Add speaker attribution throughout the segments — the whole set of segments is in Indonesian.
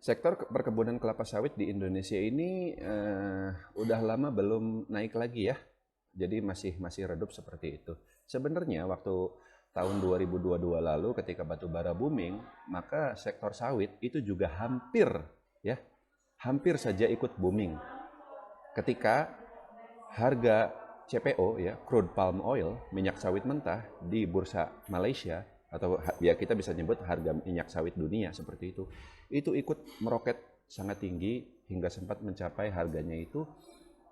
Speaker 1: Sektor perkebunan kelapa sawit di Indonesia ini udah lama belum naik lagi ya. Jadi masih redup seperti itu. Sebenarnya waktu tahun 2022 lalu ketika batu bara booming, maka sektor sawit itu juga hampir saja ikut booming. Ketika harga CPO ya, crude palm oil, minyak sawit mentah di bursa Malaysia atau ya kita bisa nyebut harga minyak sawit dunia seperti itu ikut meroket sangat tinggi hingga sempat mencapai harganya itu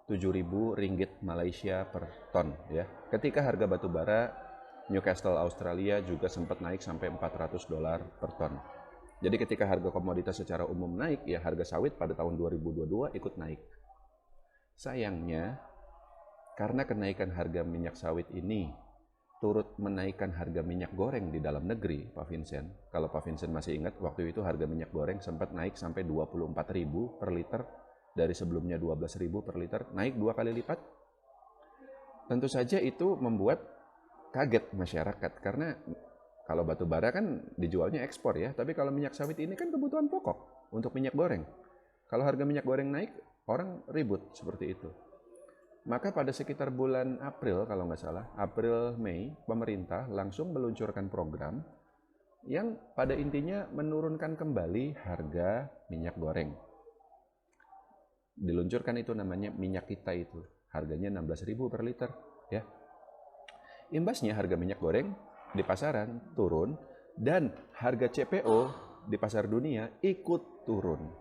Speaker 1: 7.000 ringgit Malaysia per ton ya. Ketika harga batu bara Newcastle Australia juga sempat naik sampai $400 per ton. Jadi ketika harga komoditas secara umum naik, ya harga sawit pada tahun 2022 ikut naik. Sayangnya, karena kenaikan harga minyak sawit ini turut menaikkan harga minyak goreng di dalam negeri, Pak Vincent. Kalau Pak Vincent masih ingat, waktu itu harga minyak goreng sempat naik sampai 24.000 per liter, dari sebelumnya 12.000 per liter, naik 2 kali lipat. Tentu saja itu membuat kaget masyarakat, karena kalau batu bara kan dijualnya ekspor ya, tapi kalau minyak sawit ini kan kebutuhan pokok untuk minyak goreng. Kalau harga minyak goreng naik, orang ribut seperti itu. Maka pada sekitar bulan April, kalau nggak salah, April-Mei, pemerintah langsung meluncurkan program yang pada intinya menurunkan kembali harga minyak goreng. Diluncurkan itu namanya minyak kita itu, harganya 16.000 per liter. Ya. Imbasnya harga minyak goreng di pasaran turun dan harga CPO di pasar dunia ikut turun.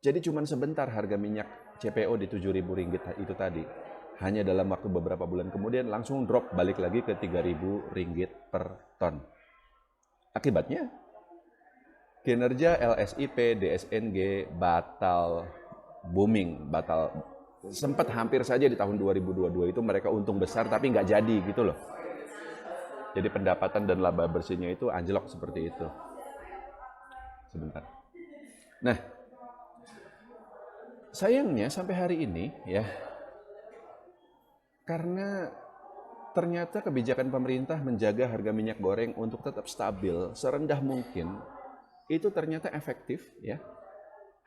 Speaker 1: Jadi cuma sebentar harga minyak CPO di 7.000 ringgit itu tadi. Hanya dalam waktu beberapa bulan kemudian langsung drop balik lagi ke 3.000 ringgit per ton. Akibatnya kinerja LSIP, DSNG batal booming, sempat hampir saja di tahun 2022 itu mereka untung besar tapi nggak jadi gitu loh. Jadi pendapatan dan laba bersihnya itu anjlok seperti itu. Sebentar. Nah, sayangnya sampai hari ini ya, karena ternyata kebijakan pemerintah menjaga harga minyak goreng untuk tetap stabil serendah mungkin, itu ternyata efektif ya.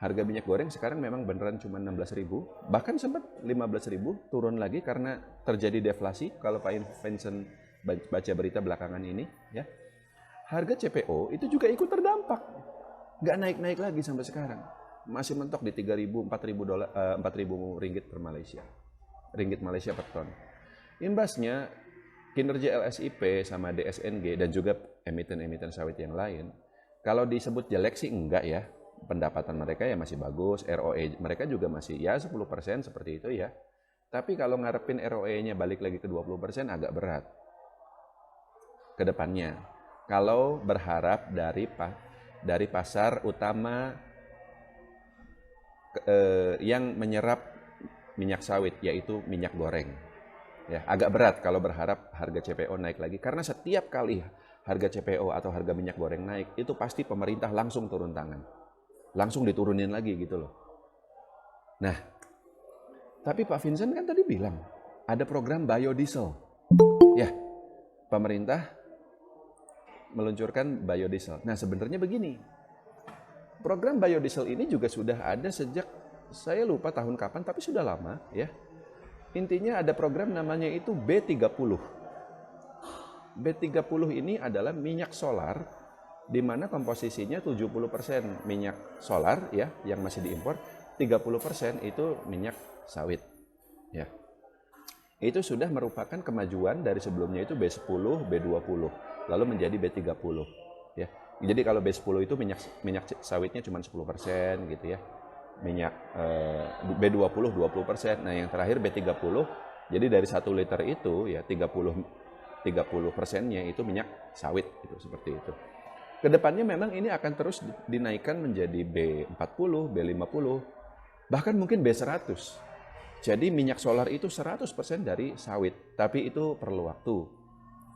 Speaker 1: Harga minyak goreng sekarang memang beneran cuma 16.000, bahkan sempat 15.000, turun lagi karena terjadi deflasi. Kalau Pak Vincent baca berita belakangan ini ya, harga CPO itu juga ikut terdampak, nggak naik-naik lagi sampai sekarang, masih mentok di 3.000, 4.000 ringgit per ringgit Malaysia per ton. Imbasnya kinerja LSIP sama DSNG dan juga emiten-emiten sawit yang lain, kalau disebut jelek sih enggak ya, pendapatan mereka ya masih bagus, ROE mereka juga masih ya 10% seperti itu ya. Tapi kalau ngarepin ROE-nya balik lagi ke 20% agak berat ke depannya. Kalau berharap dari pasar utama yang menyerap minyak sawit, yaitu minyak goreng. Ya, agak berat kalau berharap harga CPO naik lagi, karena setiap kali harga CPO atau harga minyak goreng naik, itu pasti pemerintah langsung turun tangan. Langsung diturunin lagi gitu loh. Nah, tapi Pak Vincent kan tadi bilang ada program biodiesel. Ya, pemerintah meluncurkan biodiesel. Nah, sebenarnya begini. Program biodiesel ini juga sudah ada sejak saya lupa tahun kapan, tapi sudah lama ya. Intinya ada program namanya itu B30. B30 ini adalah minyak solar di mana komposisinya 70% minyak solar ya yang masih diimpor, 30% itu minyak sawit. Ya. Itu sudah merupakan kemajuan dari sebelumnya itu B10, B20, lalu menjadi B30 ya. Jadi kalau B10 itu minyak sawitnya cuma 10% gitu ya. Minyak B20 20%. Nah, yang terakhir B30, jadi dari 1 liter itu ya 30%-nya itu minyak sawit gitu, seperti itu. Kedepannya memang ini akan terus dinaikkan menjadi B40, B50, bahkan mungkin B100. Jadi minyak solar itu 100% dari sawit, tapi itu perlu waktu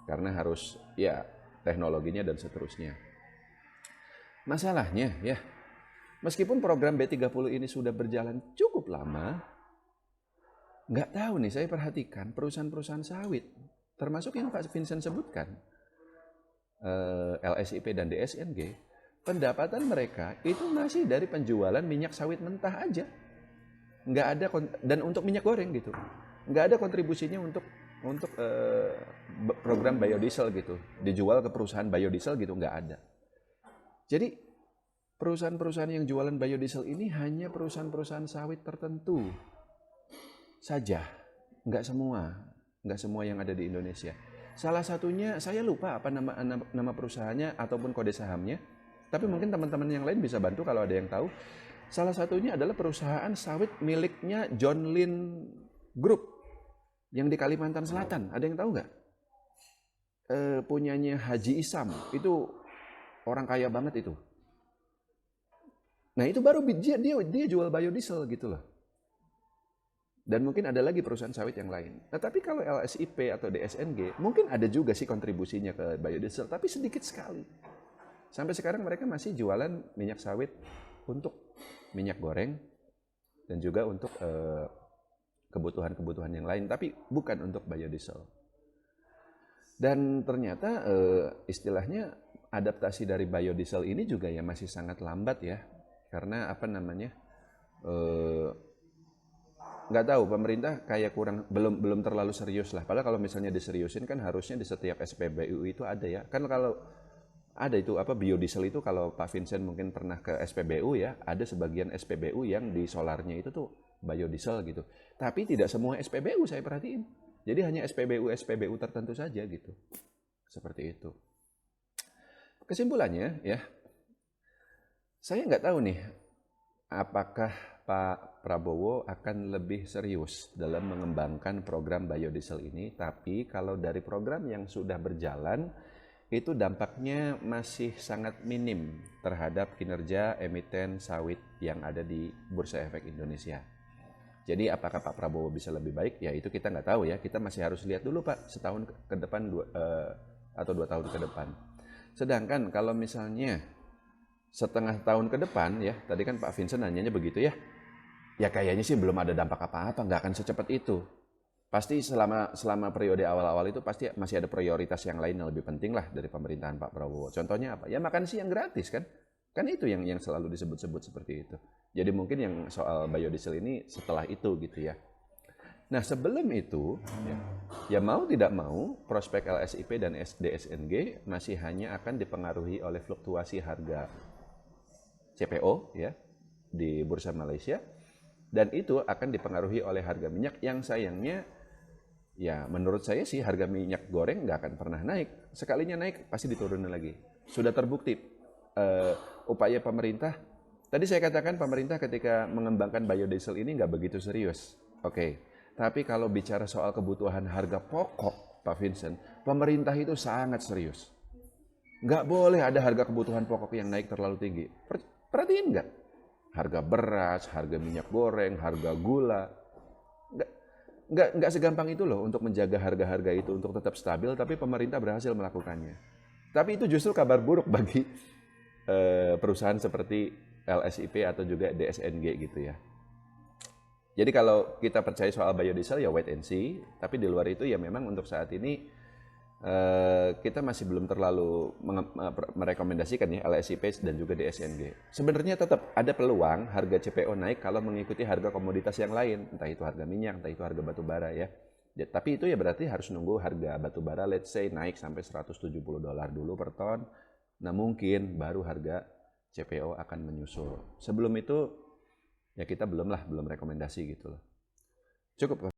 Speaker 1: karena harus ya teknologinya dan seterusnya. Masalahnya ya, meskipun program B30 ini sudah berjalan cukup lama, nggak tahu nih, saya perhatikan perusahaan-perusahaan sawit, termasuk yang Pak Vincent sebutkan, LSIP dan DSNG, pendapatan mereka itu masih dari penjualan minyak sawit mentah aja. Nggak ada, dan untuk minyak goreng gitu. Nggak ada kontribusinya untuk program biodiesel gitu. Dijual ke perusahaan biodiesel gitu, nggak ada. Jadi perusahaan-perusahaan yang jualan biodiesel ini hanya perusahaan-perusahaan sawit tertentu saja. Nggak semua yang ada di Indonesia. Salah satunya, saya lupa apa nama perusahaannya ataupun kode sahamnya. Tapi mungkin teman-teman yang lain bisa bantu kalau ada yang tahu. Salah satunya adalah perusahaan sawit miliknya John Lynn Group yang di Kalimantan Selatan. Ada yang tahu nggak? Punyanya Haji Isam, itu orang kaya banget itu. Nah itu baru dia jual biodiesel gitu loh. Dan mungkin ada lagi perusahaan sawit yang lain. Nah tapi kalau LSIP atau DSNG, mungkin ada juga sih kontribusinya ke biodiesel, tapi sedikit sekali. Sampai sekarang mereka masih jualan minyak sawit untuk minyak goreng dan juga untuk kebutuhan-kebutuhan yang lain, tapi bukan untuk biodiesel. Dan ternyata istilahnya adaptasi dari biodiesel ini juga ya masih sangat lambat ya, karena apa namanya, nggak tahu, pemerintah kayak belum terlalu serius lah. Padahal kalau misalnya diseriusin kan harusnya di setiap SPBU itu ada ya. Kan kalau ada itu biodiesel itu, kalau Pak Vincent mungkin pernah ke SPBU ya, ada sebagian SPBU yang di solarnya itu tuh biodiesel gitu. Tapi tidak semua SPBU saya perhatiin. Jadi hanya SPBU tertentu saja gitu. Seperti itu. Kesimpulannya ya, saya nggak tahu nih apakah Pak Prabowo akan lebih serius dalam mengembangkan program biodiesel ini. Tapi kalau dari program yang sudah berjalan, itu dampaknya masih sangat minim terhadap kinerja emiten sawit yang ada di Bursa Efek Indonesia. Jadi apakah Pak Prabowo bisa lebih baik? Ya itu kita nggak tahu ya. Kita masih harus lihat dulu Pak, setahun ke depan atau 2 tahun ke depan. Sedangkan kalau misalnya setengah tahun ke depan ya, tadi kan Pak Vincent nanyanya begitu ya. Ya kayaknya sih belum ada dampak apa-apa, nggak akan secepat itu. Pasti selama periode awal-awal itu pasti masih ada prioritas yang lain yang lebih penting lah dari pemerintahan Pak Prabowo. Contohnya apa? Ya makan siang gratis kan? Kan itu yang selalu disebut-sebut seperti itu. Jadi mungkin yang soal biodiesel ini setelah itu gitu ya. Nah sebelum itu, ya mau tidak mau, prospek LSIP dan DSNG masih hanya akan dipengaruhi oleh fluktuasi harga CPO ya di Bursa Malaysia. Dan itu akan dipengaruhi oleh harga minyak yang sayangnya, ya menurut saya sih harga minyak goreng nggak akan pernah naik. Sekalinya naik pasti diturunin lagi. Sudah terbukti upaya pemerintah. Tadi saya katakan pemerintah ketika mengembangkan biodiesel ini nggak begitu serius. Oke. Tapi kalau bicara soal kebutuhan harga pokok, Pak Vincent, pemerintah itu sangat serius. Nggak boleh ada harga kebutuhan pokok yang naik terlalu tinggi. Perhatiin nggak? Harga beras, harga minyak goreng, harga gula. Nggak segampang itu loh untuk menjaga harga-harga itu untuk tetap stabil, tapi pemerintah berhasil melakukannya. Tapi itu justru kabar buruk bagi perusahaan seperti LSIP atau juga DSNG gitu ya. Jadi kalau kita percaya soal biodiesel ya wait and see, tapi di luar itu ya memang untuk saat ini kita masih belum terlalu merekomendasikan ya LSIP dan juga DSNG. Sebenarnya tetap ada peluang harga CPO naik kalau mengikuti harga komoditas yang lain, entah itu harga minyak, entah itu harga batu bara ya. Tapi itu ya berarti harus nunggu harga batu bara let's say naik sampai $170 dulu per ton. Nah mungkin baru harga CPO akan menyusul. Sebelum itu ya kita belum rekomendasi gitu loh. Cukup.